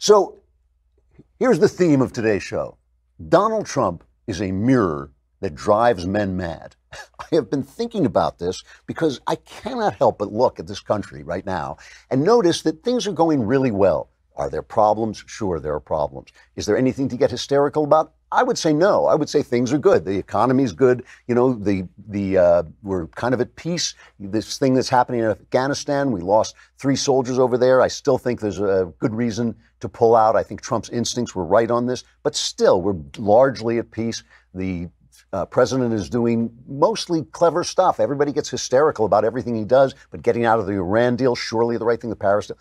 So here's the theme of today's show. Donald Trump is a mirror that drives men mad. I have been thinking about this because I cannot help but look at this country right now and notice that things are going really well. Are there problems? Sure, there are problems. Is there anything to get hysterical about? I would say no. I would say things are good. The economy is good. You know, we're kind of at peace. This thing that's happening in Afghanistan, we lost 3 soldiers over there. I still think there's a good reason to pull out. I think Trump's instincts were right on this, but still, we're largely at peace. The president is doing mostly clever stuff. Everybody gets hysterical about everything he does, but getting out of the Iran deal, surely the right thing, the Paris deal.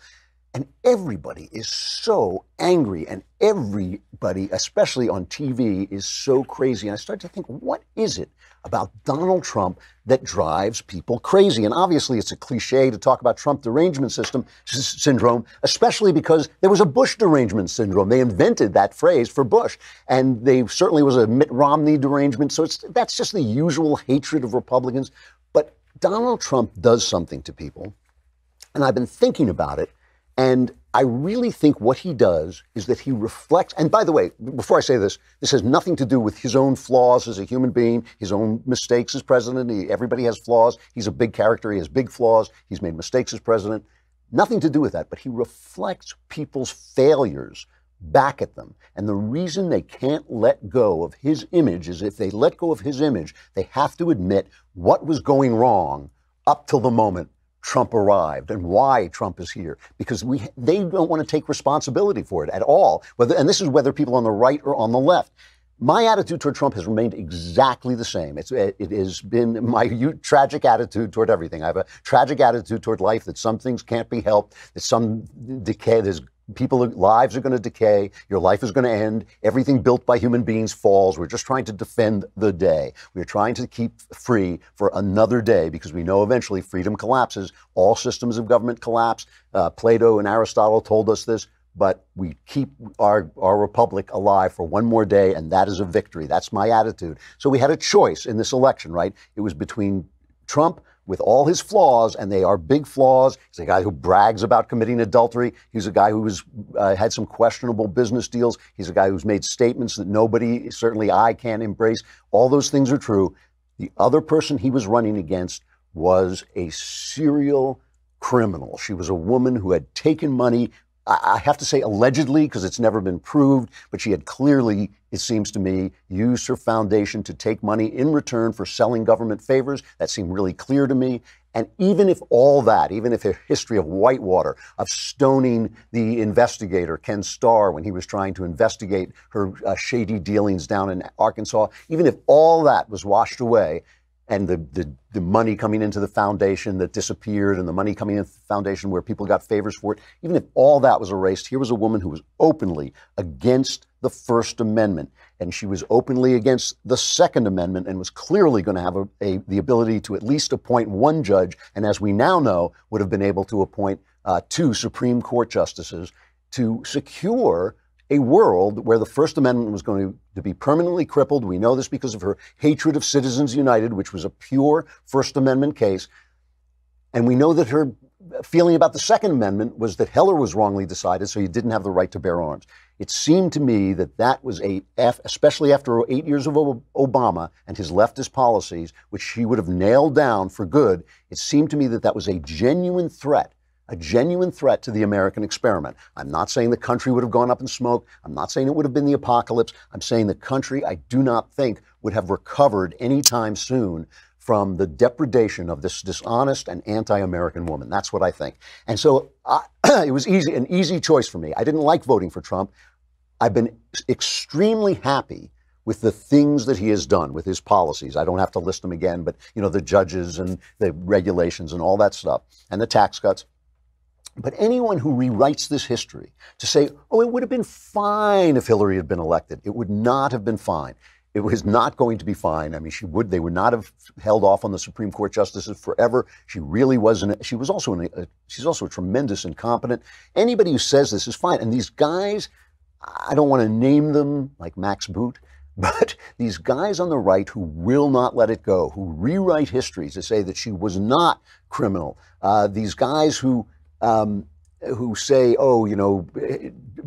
And everybody is so angry, and everybody, especially on TV, is so crazy. And I started to think, what is it about Donald Trump that drives people crazy? And obviously, it's a cliche to talk about Trump derangement syndrome, especially because there was a Bush derangement syndrome. They invented that phrase for Bush, and there certainly was a Mitt Romney derangement. So that's just the usual hatred of Republicans. But Donald Trump does something to people, and I've been thinking about it. And I really think what he does is that he reflects, and by the way, before I say this, this has nothing to do with his own flaws as a human being, his own mistakes as president. Everybody has flaws. He's a big character. He has big flaws. He's made mistakes as president. Nothing to do with that, but he reflects people's failures back at them. And the reason they can't let go of his image is if they let go of his image, they have to admit what was going wrong up till the moment Trump arrived and why Trump is here, because they don't want to take responsibility for it at all. And this is whether people on the right or on the left. My attitude toward Trump has remained exactly the same. It has been my tragic attitude toward everything. I have a tragic attitude toward life, that some things can't be helped, that some decay, lives are going to decay, your life is going to end, everything built by human beings falls. We're just trying to defend the day. We're trying to keep free for another day because we know eventually freedom collapses. All systems of government collapse. Plato and Aristotle told us this, but we keep our republic alive for one more day, and that is a victory. That's my attitude. So we had a choice in this election, right? It was between Trump, with all his flaws, and they are big flaws. He's a guy who brags about committing adultery. He's a guy who had some questionable business deals. He's a guy who's made statements that nobody, certainly I, can't embrace. All those things are true. The other person he was running against was a serial criminal. She was a woman who had taken money, I have to say allegedly, because it's never been proved, but she had clearly, it seems to me, used her foundation to take money in return for selling government favors. That seemed really clear to me. And even if all that, even if a history of whitewater, of stoning the investigator, Ken Starr, when he was trying to investigate her shady dealings down in Arkansas, even if all that was washed away, and the money coming into the foundation that disappeared and the money coming into the foundation where people got favors for it, even if all that was erased, here was a woman who was openly against the First Amendment. And she was openly against the Second Amendment and was clearly going to have the ability to at least appoint one judge. And as we now know, would have been able to appoint 2 Supreme Court justices to secure a world where the First Amendment was going to be permanently crippled. We know this because of her hatred of Citizens United, which was a pure First Amendment case. And we know that her feeling about the Second Amendment was that Heller was wrongly decided, so you didn't have the right to bear arms. It seemed to me that that was especially after 8 years of Obama and his leftist policies, which he would have nailed down for good, it seemed to me that that was a genuine threat to the American experiment. I'm not saying the country would have gone up in smoke. I'm not saying it would have been the apocalypse. I'm saying the country, I do not think, would have recovered anytime soon from the depredation of this dishonest and anti-American woman. That's what I think. And so it was an easy choice for me. I didn't like voting for Trump. I've been extremely happy with the things that he has done with his policies. I don't have to list them again, but you know, the judges and the regulations and all that stuff and the tax cuts. But anyone who rewrites this history to say, oh, it would have been fine if Hillary had been elected, it would not have been fine. It was not going to be fine. I mean, they would not have held off on the Supreme Court justices forever. She really wasn't. She's also a tremendous incompetent. Anybody who says this is fine. And these guys, I don't want to name them like Max Boot, but these guys on the right who will not let it go, who rewrite history to say that she was not criminal. These guys who say, oh, you know,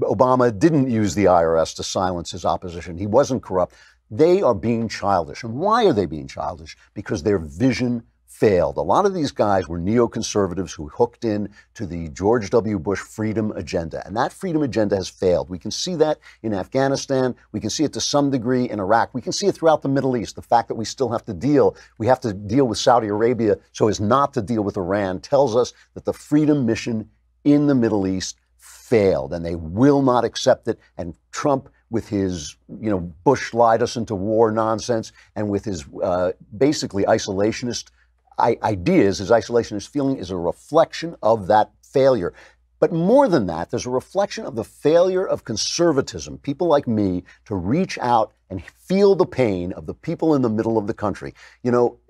Obama didn't use the IRS to silence his opposition. He wasn't corrupt. They are being childish. And why are they being childish? Because their vision failed. A lot of these guys were neoconservatives who hooked in to the George W. Bush freedom agenda. And that freedom agenda has failed. We can see that in Afghanistan. We can see it to some degree in Iraq. We can see it throughout the Middle East. The fact that we have to deal with Saudi Arabia so as not to deal with Iran tells us that the freedom mission in the Middle East failed, and they will not accept it. And Trump, with his, Bush lied us into war nonsense, and with his basically isolationist ideas, his isolationist feeling is a reflection of that failure. But more than that, there's a reflection of the failure of conservatism, people like me, to reach out and feel the pain of the people in the middle of the country.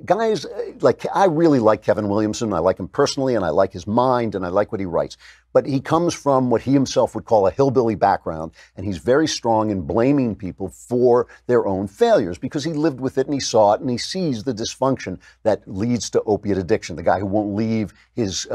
Guys I really like Kevin Williamson. I like him personally, and I like his mind, and I like what he writes. But he comes from what he himself would call a hillbilly background, and he's very strong in blaming people for their own failures because he lived with it and he saw it and he sees the dysfunction that leads to opiate addiction. The guy who won't leave his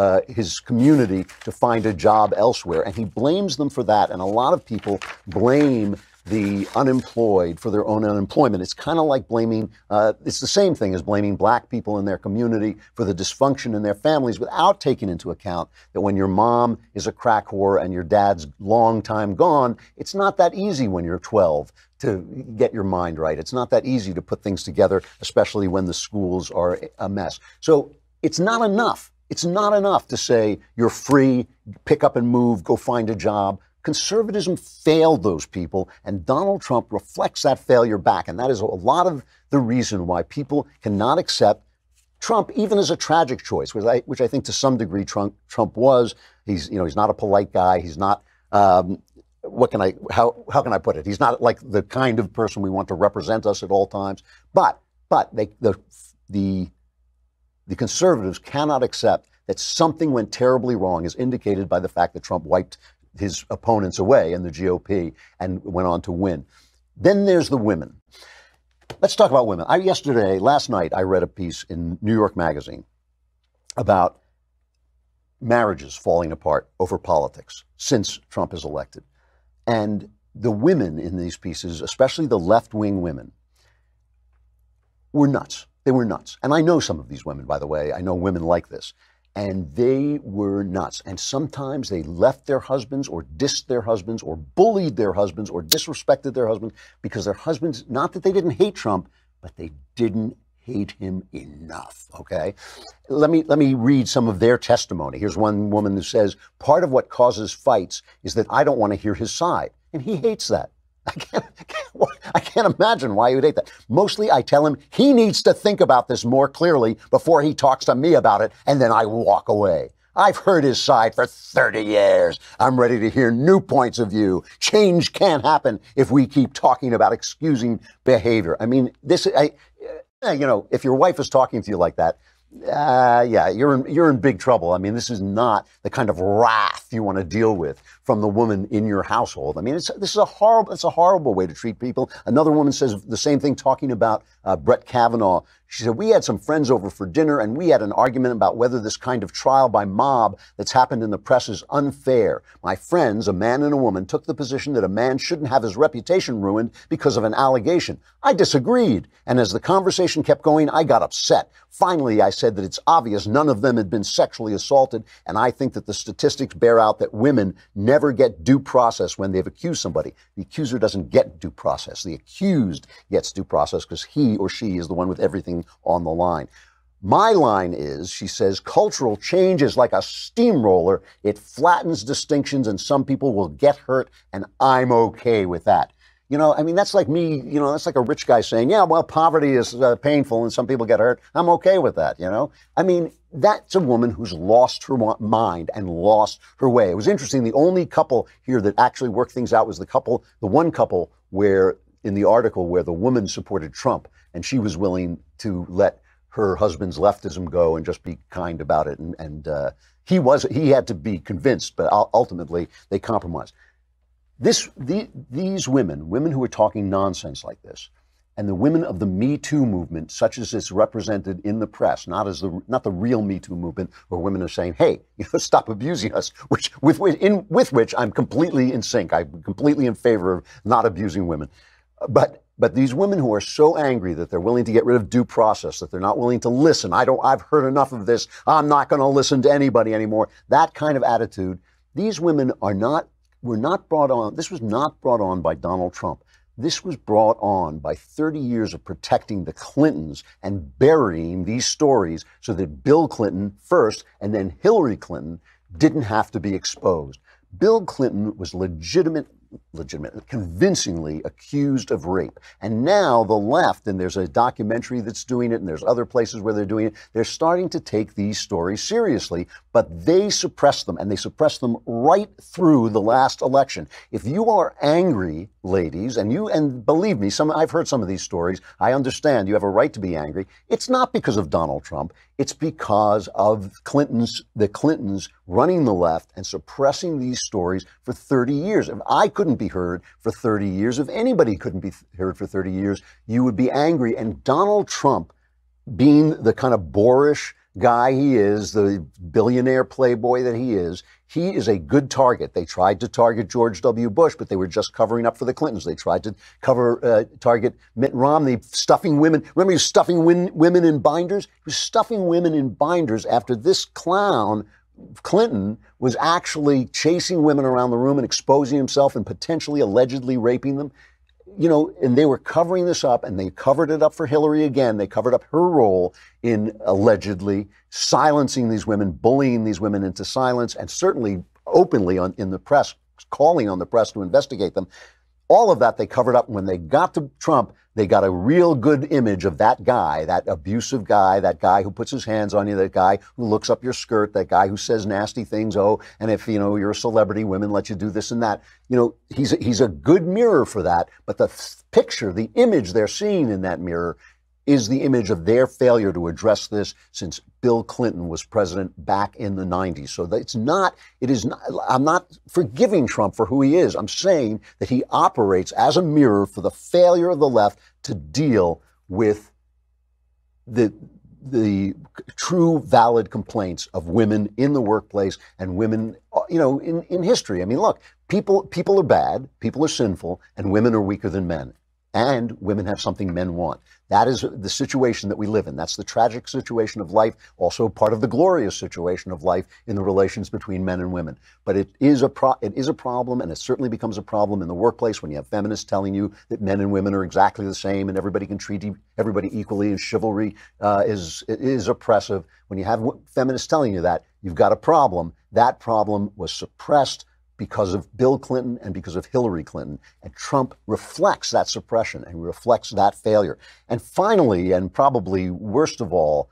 community to find a job elsewhere, and he blames them for that. And a lot of people blame the unemployed for their own unemployment. It's kind of like blaming, it's the same thing as blaming black people in their community for the dysfunction in their families without taking into account that when your mom is a crack whore and your dad's long time gone, it's not that easy when you're 12 to get your mind right. It's not that easy to put things together, especially when the schools are a mess. So it's not enough. It's not enough to say you're free, pick up and move, go find a job. Conservatism failed those people, and Donald Trump reflects that failure back. And that is a lot of the reason why people cannot accept Trump, even as a tragic choice, which I think to some degree Trump was. He's not a polite guy. He's not, how can I put it? He's not like the kind of person we want to represent us at all times. But the conservatives cannot accept that something went terribly wrong, as indicated by the fact that Trump wiped his opponents away in the GOP and went on to win. Then there's the women. Let's talk about women. Last night, I read a piece in New York Magazine about marriages falling apart over politics since Trump is elected. And the women in these pieces, especially the left-wing women, were nuts. They were nuts. And I know some of these women, by the way. I know women like this. And they were nuts. And sometimes they left their husbands or dissed their husbands or bullied their husbands or disrespected their husbands because their husbands, not that they didn't hate Trump, but they didn't hate him enough, okay? Let me read some of their testimony. Here's one woman who says, part of what causes fights is that I don't want to hear his side. And he hates that. I can't imagine why he would hate that. Mostly I tell him he needs to think about this more clearly before he talks to me about it, and then I walk away. I've heard his side for 30 years. I'm ready to hear new points of view. Change can't happen if we keep talking about excusing behavior. I mean, if your wife is talking to you like that, you're in big trouble. I mean, this is not the kind of wrath you want to deal with from the woman in your household. I mean, it's a horrible way to treat people. Another woman says the same thing, talking about Brett Kavanaugh. She said, we had some friends over for dinner and we had an argument about whether this kind of trial by mob that's happened in the press is unfair. My friends, a man and a woman, took the position that a man shouldn't have his reputation ruined because of an allegation. I disagreed. And as the conversation kept going, I got upset. Finally, I said that it's obvious none of them had been sexually assaulted. And I think that the statistics bear out that women never get due process when they've accused somebody. The accuser doesn't get due process. The accused gets due process because he or she is the one with everything on the line. My line is, she says, cultural change is like a steamroller. It flattens distinctions and some people will get hurt, and I'm okay with that. I mean, that's like me, that's like a rich guy saying, yeah, well, poverty is painful and some people get hurt. I'm okay with that, I mean, that's a woman who's lost her mind and lost her way. It was interesting. The only couple here that actually worked things out was the one couple where, in the article, where the woman supported Trump and she was willing to let her husband's leftism go and just be kind about it. And he had to be convinced, but ultimately they compromised. These women who are talking nonsense like this, and the women of the Me Too movement, such as it's represented in the press, not the real Me Too movement, where women are saying, "Hey, stop abusing us," with which I'm completely in sync. I'm completely in favor of not abusing women, but these women who are so angry that they're willing to get rid of due process, that they're not willing to listen. I've heard enough of this. I'm not going to listen to anybody anymore. That kind of attitude. These women were not brought on. This was not brought on by Donald Trump. This was brought on by 30 years of protecting the Clintons and burying these stories so that Bill Clinton first and then Hillary Clinton didn't have to be exposed. Bill Clinton was convincingly accused of rape. And now the left, and there's a documentary that's doing it, and there's other places where they're doing it, they're starting to take these stories seriously, but they suppress them, and they suppress them right through the last election. If you are angry, ladies, and believe me, I've heard some of these stories, I understand you have a right to be angry. It's not because of Donald Trump. It's because of the Clintons running the left and suppressing these stories for 30 years. If I couldn't be heard for 30 years, if anybody couldn't be heard for 30 years, you would be angry. And Donald Trump, being the kind of boorish guy he is, the billionaire playboy that he is a good target. They tried to target George W. Bush, but they were just covering up for the Clintons. They tried to target Mitt Romney, stuffing women. Remember, he was stuffing women in binders? He was stuffing women in binders after this clown, Clinton, was actually chasing women around the room and exposing himself and potentially, allegedly raping them. And they were covering this up, and they covered it up for Hillary again. They covered up her role in allegedly silencing these women, bullying these women into silence, and certainly openly in the press, calling on the press to investigate them. All of that they covered up. When they got to Trump, they got a real good image of that guy, that abusive guy, that guy who puts his hands on you, that guy who looks up your skirt, that guy who says nasty things. Oh, and if, you're a celebrity, women let you do this and that. He's a good mirror for that. But the picture, the image they're seeing in that mirror is the image of their failure to address this since Bill Clinton was president back in the 90s. So I'm not forgiving Trump for who he is. I'm saying that he operates as a mirror for the failure of the left to deal with the true valid complaints of women in the workplace and women, in history. I mean, look, people are bad, people are sinful, and women are weaker than men. And women have something men want. That is the situation that we live in. That's the tragic situation of life, also part of the glorious situation of life in the relations between men and women. But it is a problem, and it certainly becomes a problem in the workplace when you have feminists telling you that men and women are exactly the same and everybody can treat everybody equally, and chivalry is oppressive. When you have feminists telling you that, you've got a problem. That problem was suppressed because of Bill Clinton and because of Hillary Clinton. And Trump reflects that suppression and reflects that failure. And finally, and probably worst of all,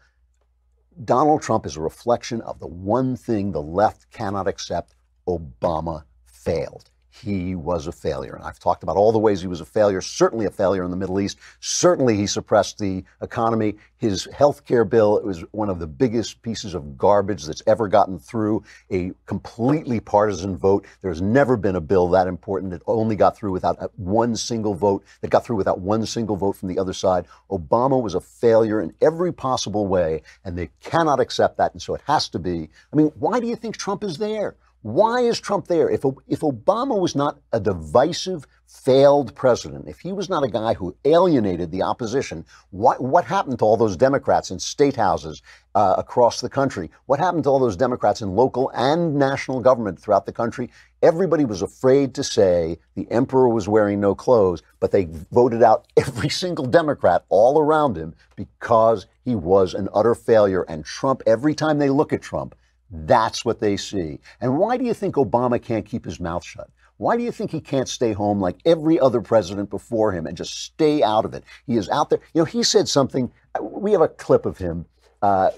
Donald Trump is a reflection of the one thing the left cannot accept: Obama failed. He was a failure. And I've talked about all the ways he was a failure, certainly a failure in the Middle East. Certainly he suppressed the economy. His health care bill, it was one of the biggest pieces of garbage that's ever gotten through a completely partisan vote. There's never been a bill that important that only got through without one single vote, that got through without one single vote from the other side. Obama was a failure in every possible way, and they cannot accept that. And so it has to be. I mean, why do you think Trump is there? Why is Trump there? If Obama was not a divisive, failed president, if he was not a guy who alienated the opposition, what happened to all those Democrats in state houses across the country? What happened to all those Democrats in local and national government throughout the country? Everybody was afraid to say the emperor was wearing no clothes, but they voted out every single Democrat all around him because he was an utter failure. And Trump, every time they look at Trump, that's what they see. And why do you think Obama can't keep his mouth shut? Why do you think he can't stay home like every other president before him and just stay out of it? He is out there. He said something. We have a clip of him. The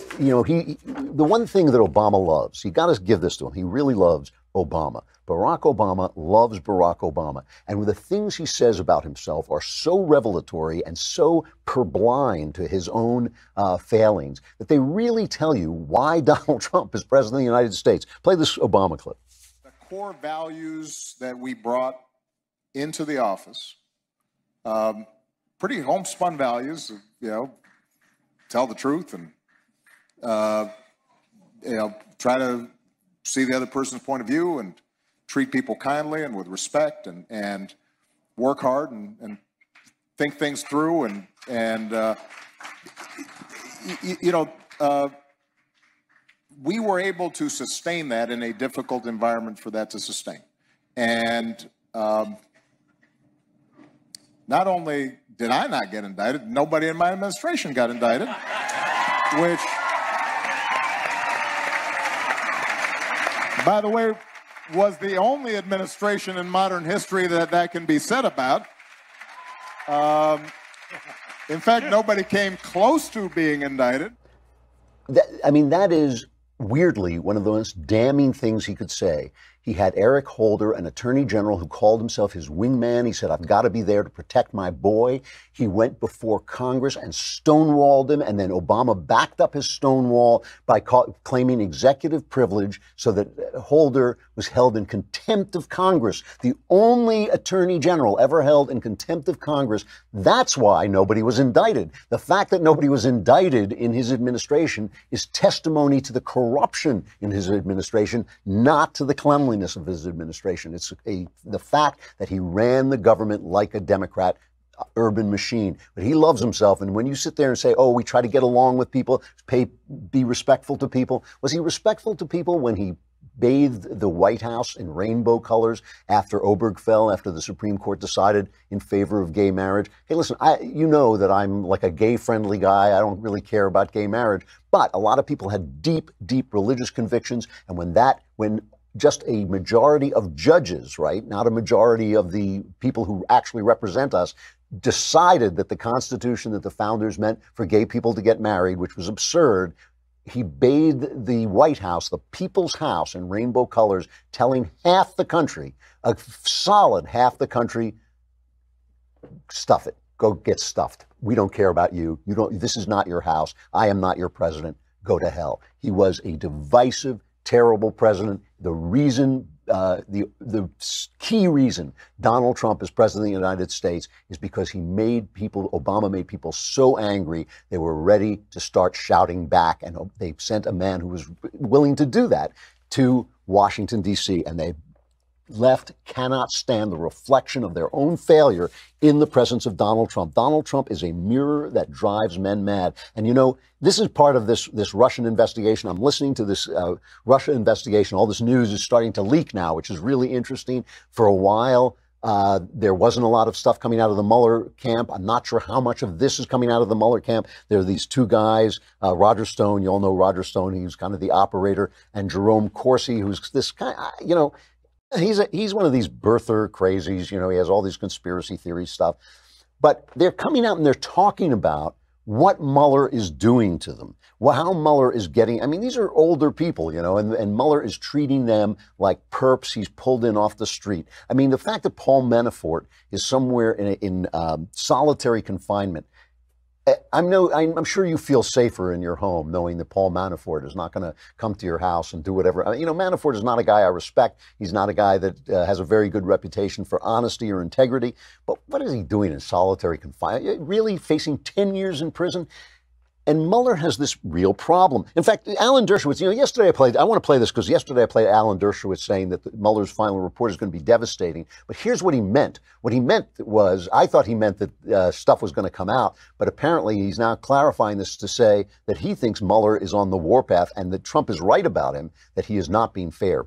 one thing that Obama loves, you got to give this to him. He really loves Obama. Barack Obama loves Barack Obama. And the things he says about himself are so revelatory and so purblind to his own failings that they really tell you why Donald Trump is president of the United States. Play this Obama clip. The core values that we brought into the office pretty homespun values, tell the truth and, try to see the other person's point of view and treat people kindly and with respect and work hard and think things through we were able to sustain that in a difficult environment for that to sustain. And not only did I not get indicted, nobody in my administration got indicted, which, by the way, was the only administration in modern history that can be said about. In fact, nobody came close to being indicted. That is weirdly one of the most damning things he could say. He had Eric Holder, an attorney general who called himself his wingman. He said, I've got to be there to protect my boy. He went before Congress and stonewalled him, and then Obama backed up his stonewall by claiming executive privilege so that Holder was held in contempt of Congress, the only attorney general ever held in contempt of Congress. That's why nobody was indicted. The fact that nobody was indicted in his administration is testimony to the corruption in his administration, not to the cleanliness of his administration. It's the fact that he ran the government like a Democrat urban machine. But he loves himself. And when you sit there and say, oh, we try to get along with people, be respectful to people, was he respectful to people when he bathed the White House in rainbow colors after Obergefell, after the Supreme Court decided in favor of gay marriage? Hey, listen, you know that I'm like a gay-friendly guy. I don't really care about gay marriage. But a lot of people had deep, deep religious convictions. And when just a majority of judges, right, not a majority of the people who actually represent us, decided that the Constitution that the founders meant for gay people to get married, which was absurd, he bathed the White House, the people's house, in rainbow colors, telling half the country, a solid half the country, stuff it. Go get stuffed. We don't care about you. This is not your house. I am not your president. Go to hell. He was a divisive, terrible president. The reason, the key reason Donald Trump is president of the United States is because Obama made people so angry they were ready to start shouting back. And they sent a man who was willing to do that to Washington, D.C. And they left cannot stand the reflection of their own failure in the presence of Donald Trump. Donald Trump is a mirror that drives men mad. And this is part of this Russian investigation. I'm listening to this Russia investigation. All this news is starting to leak now, which is really interesting. For a while, there wasn't a lot of stuff coming out of the Mueller camp. I'm not sure how much of this is coming out of the Mueller camp. There are these two guys, Roger Stone, you all know Roger Stone, he's kind of the operator, and Jerome Corsi, who's this kind of, he's one of these birther crazies. He has all these conspiracy theory stuff. But they're coming out and they're talking about what Mueller is doing to them, how Mueller is getting. These are older people, and Mueller is treating them like perps he's pulled in off the street. The fact that Paul Manafort is somewhere in solitary confinement, I'm sure you feel safer in your home knowing that Paul Manafort is not going to come to your house and do whatever. Manafort is not a guy I respect. He's not a guy that has a very good reputation for honesty or integrity. But what is he doing in solitary confinement? Really facing 10 years in prison? And Mueller has this real problem. In fact, Alan Dershowitz, yesterday I want to play this because yesterday I played Alan Dershowitz saying that Mueller's final report is going to be devastating. But here's what he meant. What he meant was, I thought he meant that stuff was going to come out, but apparently he's now clarifying this to say that he thinks Mueller is on the warpath and that Trump is right about him, that he is not being fair.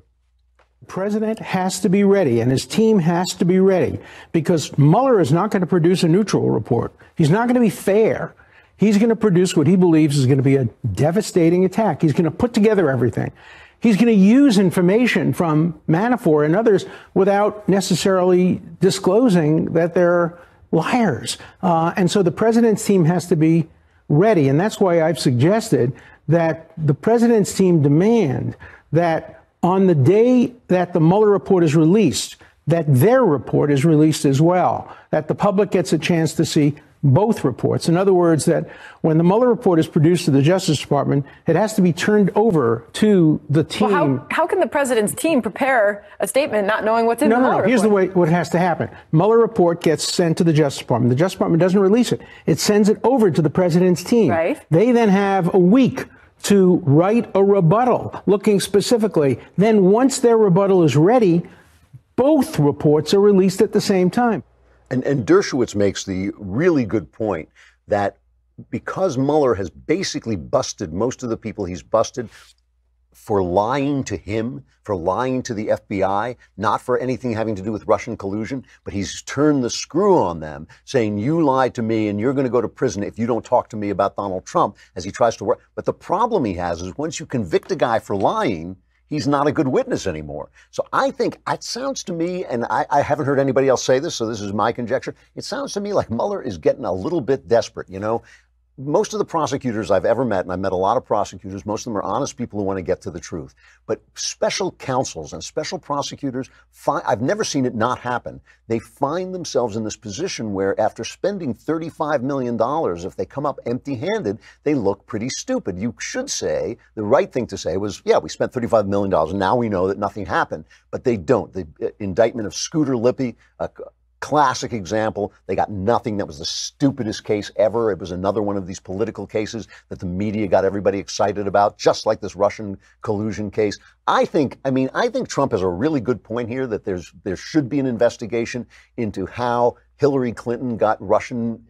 The president has to be ready, and his team has to be ready, because Mueller is not going to produce a neutral report. He's not going to be fair. He's going to produce what he believes is going to be a devastating attack. He's going to put together everything. He's going to use information from Manafort and others without necessarily disclosing that they're liars. And so the president's team has to be ready. And that's why I've suggested that the president's team demand that on the day that the Mueller report is released, that their report is released as well, that the public gets a chance to see both reports. In other words, that when the Mueller report is produced to the Justice Department, it has to be turned over to the team. Well, how can the president's team prepare a statement not knowing what's in the Mueller report? Here's the way what has to happen. Mueller report gets sent to the Justice Department. The Justice Department doesn't release it. It sends it over to the president's team. Right. They then have a week to write a rebuttal looking specifically. Then once their rebuttal is ready, both reports are released at the same time. And Dershowitz makes the really good point that because Mueller has basically busted most of the people he's busted for lying to him, for lying to the FBI, not for anything having to do with Russian collusion, but he's turned the screw on them, saying, you lied to me and you're going to go to prison if you don't talk to me about Donald Trump, as he tries to work. But the problem he has is once you convict a guy for lying, he's not a good witness anymore. So I think it sounds to me, and I haven't heard anybody else say this, so this is my conjecture, it sounds to me like Mueller is getting a little bit desperate, you know? Most of the prosecutors I've ever met, and I've met a lot of prosecutors, most of them are honest people who want to get to the truth. But special counsels and special prosecutors, I've never seen it not happen. They find themselves in this position where after spending $35 million, if they come up empty-handed, they look pretty stupid. You should say, the right thing to say was, yeah, we spent $35 million, and now we know that nothing happened. But they don't. The indictment of Scooter Lippy, classic example. They got nothing. That was the stupidest case ever. It was another one of these political cases that the media got everybody excited about, just like this Russian collusion case. I think Trump has a really good point here that there should be an investigation into how Hillary Clinton got Russian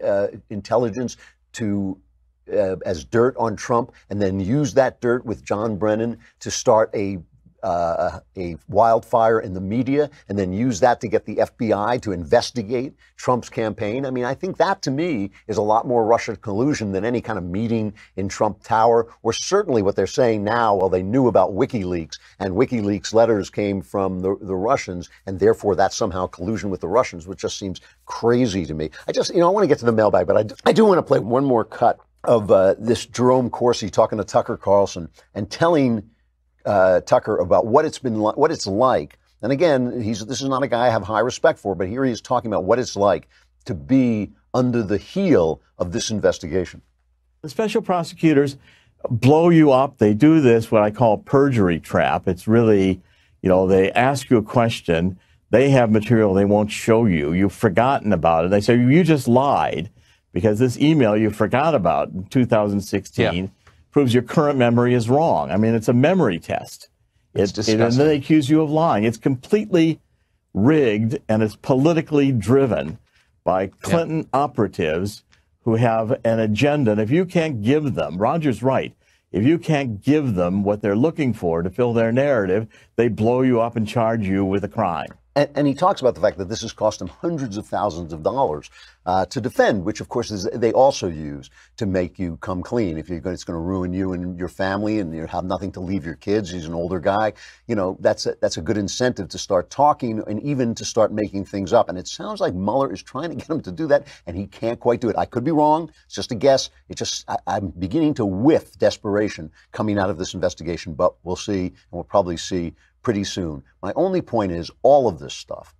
intelligence to as dirt on Trump, and then use that dirt with John Brennan to start a wildfire in the media, and then use that to get the FBI to investigate Trump's campaign. I mean, I think that to me is a lot more Russian collusion than any kind of meeting in Trump Tower, or certainly what they're saying now, well, they knew about WikiLeaks, and WikiLeaks letters came from the Russians, and therefore that's somehow collusion with the Russians, which just seems crazy to me. I want to get to the mailbag, but I do want to play one more cut of this Jerome Corsi talking to Tucker Carlson and telling Tucker about what it's like. And again, this is not a guy I have high respect for, but here he is talking about what it's like to be under the heel of this investigation. The special prosecutors blow you up. They do this, what I call perjury trap. It's really, they ask you a question. They have material they won't show you. You've forgotten about it. They say, you just lied because this email you forgot about in 2016 proves your current memory is wrong. I mean, it's a memory test. It's disgusting. And then they accuse you of lying. It's completely rigged, and it's politically driven by Clinton operatives who have an agenda. And if you can't give them, Roger's right, if you can't give them what they're looking for to fill their narrative, they blow you up and charge you with a crime. And he talks about the fact that this has cost him hundreds of thousands of dollars to defend, which of course they also use to make you come clean. If it's going to ruin you and your family, and you have nothing to leave your kids. He's an older guy. That's a good incentive to start talking and even to start making things up. And it sounds like Mueller is trying to get him to do that, and he can't quite do it. I could be wrong. It's just a guess. I'm beginning to whiff desperation coming out of this investigation, but we'll see, and we'll probably see pretty soon. My only point is all of this stuff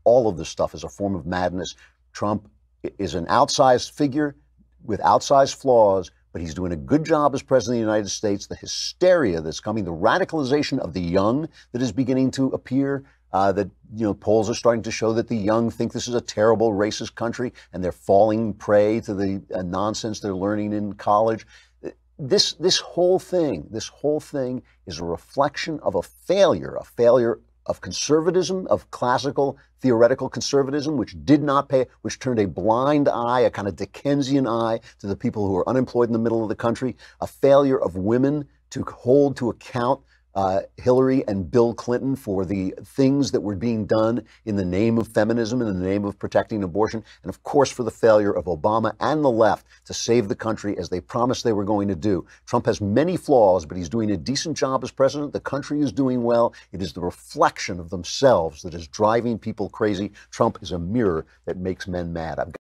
is a form of madness. Trump is an outsized figure with outsized flaws, but he's doing a good job as president of the United States. The hysteria that's coming, the radicalization of the young that is beginning to appear, polls are starting to show that the young think this is a terrible racist country, and they're falling prey to the nonsense they're learning in college. This whole thing is a reflection of a failure of conservatism, of classical theoretical conservatism, which which turned a blind eye, a kind of Dickensian eye to the people who are unemployed in the middle of the country, a failure of women to hold to account Hillary and Bill Clinton for the things that were being done in the name of feminism, in the name of protecting abortion, and of course for the failure of Obama and the left to save the country as they promised they were going to do. Trump has many flaws, but he's doing a decent job as president. The country is doing well. It is the reflection of themselves that is driving people crazy. Trump is a mirror that makes men mad.